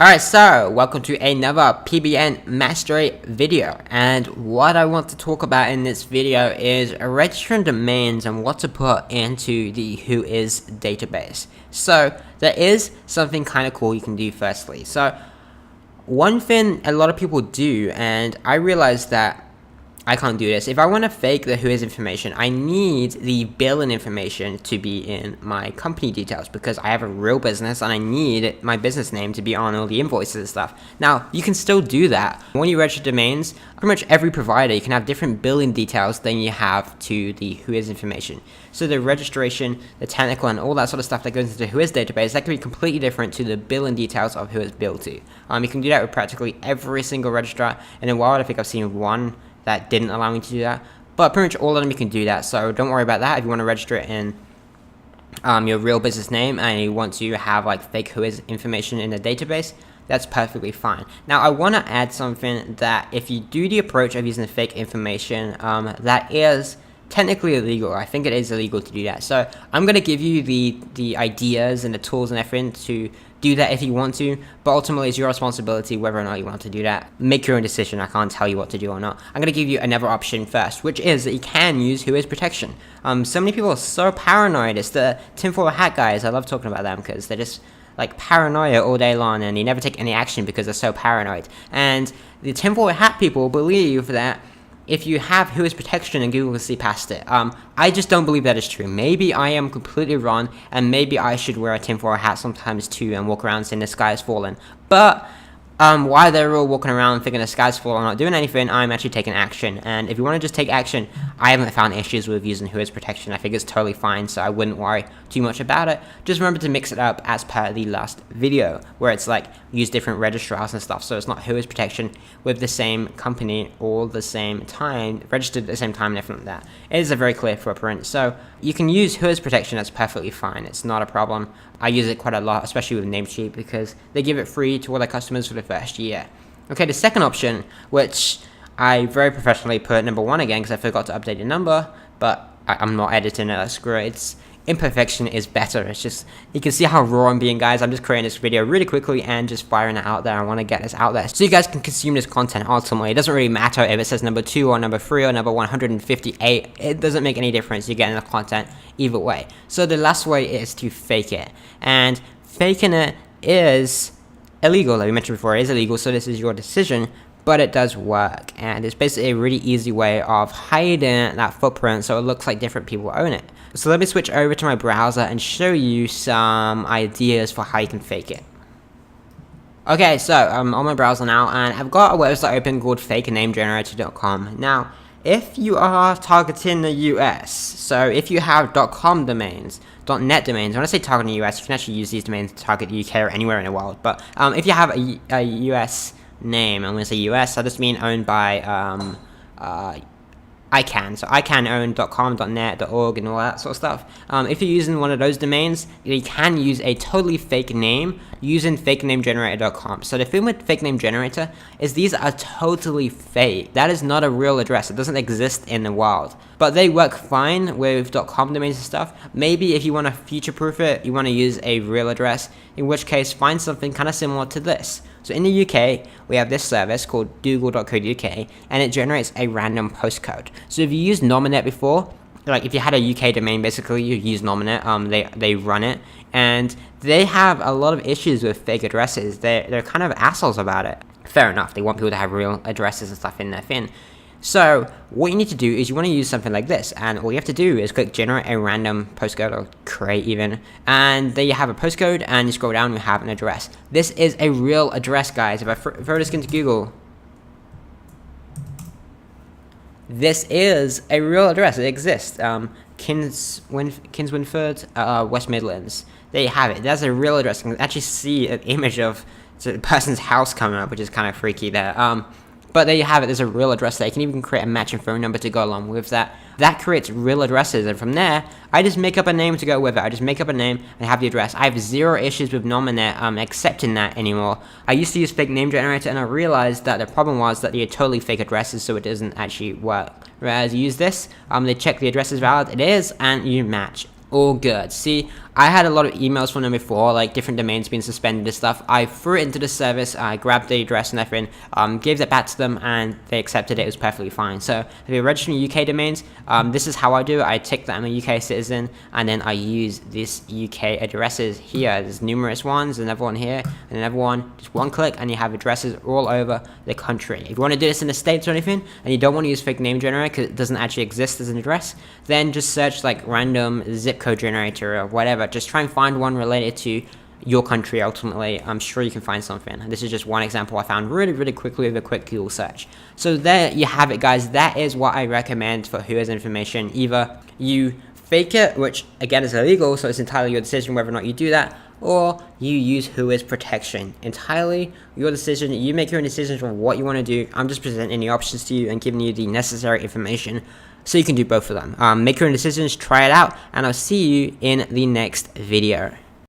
Alright, so welcome to another PBN Mastery video, and what I want to talk about in this video is registering domains and what to put into the Whois database. So there is something kind of cool you can do firstly. So one thing a lot of people do, and I realized that I can't do this. If I want to fake the Whois information, I need the billing information to be in my company details because I have a real business and I need my business name to be on all the invoices and stuff. Now, you can still do that. When you register domains, pretty much every provider, you can have different billing details than you have to the Whois information. So the registration, the technical, and all that sort of stuff that goes into the Whois database, that can be completely different to the billing details of who it's billed to. You can do that with practically every single registrar. In a while, I think I've seen one that didn't allow me to do that, but pretty much all of them you can do that, so don't worry about that. If you want to register it in your real business name and you want to have like fake Whois information in the database, that's perfectly fine. Now I want to add something that if you do the approach of using the fake information, that is technically illegal. I think it is illegal to do that. So I'm going to give you the ideas and the tools and everything to do that if you want to, but ultimately it's your responsibility whether or not you want to do that. Make your own decision. I can't tell you what to do or not. I'm going to give you another option first, which is that you can use Whois protection. So many people are so paranoid. It's the tinfoil hat guys. I love talking about them because they're just like paranoia all day long and they never take any action because they're so paranoid. And the tinfoil hat people believe that if you have Whois protection and Google can see past it. I just don't believe that is true. Maybe I am completely wrong, and maybe I should wear a tinfoil hat sometimes too and walk around saying the sky is falling. But while they're all walking around thinking the sky's falling, not doing anything, I'm actually taking action. And if you want to just take action, I haven't found issues with using Whois protection. I think it's totally fine, so I wouldn't worry too much about it. Just remember to mix it up as per the last video, where it's like use different registrars and stuff, so it's not Whois protection with the same company all the same time, registered at the same time and everything like that. It is a very clear footprint, so you can use Whois protection. That's perfectly fine. It's not a problem. I use it quite a lot, especially with Namecheap, because they give it free to all their customers for the first year. Okay, the second option, which I very professionally put number 1 again because I forgot to update the number, but I'm not editing it, screw it. It's imperfection is better. It's just, you can see how raw I'm being, guys. I'm just creating this video really quickly and just firing it out there. I want to get this out there so you guys can consume this content ultimately. It doesn't really matter if it says number 2 or number 3 or number 158. It doesn't make any difference. You're getting the content either way. So the last way is to fake it. And faking it is illegal. Like we mentioned before, it is illegal, so this is your decision. But it does work, and it's basically a really easy way of hiding that footprint so it looks like different people own it. So let me switch over to my browser and show you some ideas for how you can fake it. Okay, so I'm on my browser now, and I've got a website open called fakenamegenerator.com. Now, if you are targeting the US, so if you have .com domains, .net domains, when I say targeting the US, you can actually use these domains to target the UK or anywhere in the world, but if you have a US name, I'm going to say US, I just mean owned by ICANN. So ICANN owned .com, .net, .org, and all that sort of stuff. If you're using one of those domains, you can use a totally fake name using fakenamegenerator.com. So the thing with fake name generator is these are totally fake. That is not a real address. It doesn't exist in the wild. But they work fine with .com domains and stuff. Maybe if you want to future-proof it, you want to use a real address, in which case find something kind of similar to this. So in the UK, we have this service called google.co.uk, and it generates a random postcode. So if you used Nominet before, like if you had a UK domain, basically you use Nominet, they run it, and they have a lot of issues with fake addresses. They're kind of assholes about it. Fair enough, they want people to have real addresses and stuff in their thing. So what you need to do is you want to use something like this, and all you have to do is click generate a random postcode, or create even, and there you have a postcode, and you scroll down and you have an address. This is a real address, guys. If I throw this into Google, this is a real address. It exists. Kingswinford, West Midlands. There you have it. That's a real address. You can actually see an image of the person's house coming up, which is kind of freaky there. But there you have it. There's a real address there. You can even create a matching phone number to go along with that. That creates real addresses, and from there, I just make up a name to go with it. I just make up a name and have the address. I have zero issues with Nominet accepting that anymore. I used to use fake name generator, and I realized that the problem was that they had totally fake addresses, so it doesn't actually work. Whereas you use this, they check the address is valid. It is, and you match. All good. See, I had a lot of emails from them before, like different domains being suspended and stuff. I threw it into the service, I grabbed the address and everything, gave that back to them, and they accepted it. It was perfectly fine. So if you're registering UK domains, this is how I do it. I tick that I'm a UK citizen, and then I use this UK addresses here. There's numerous ones, another one here, and another one. Just one click, and you have addresses all over the country. If you want to do this in the States or anything, and you don't want to use fake name generator because it doesn't actually exist as an address, then just search like random zip code generator or whatever. Just try and find one related to your country. Ultimately, I'm sure you can find something. This is just one example I found really quickly with a quick Google search. So there you have it, guys. That is what I recommend for Whois information. Either you fake it, which again is illegal, so it's entirely your decision whether or not you do that, or you use Whois protection. Entirely your decision. You make your own decisions on what you want to do. I'm just presenting the options to you and giving you the necessary information so you can do both of them. Make your own decisions, try it out, and I'll see you in the next video.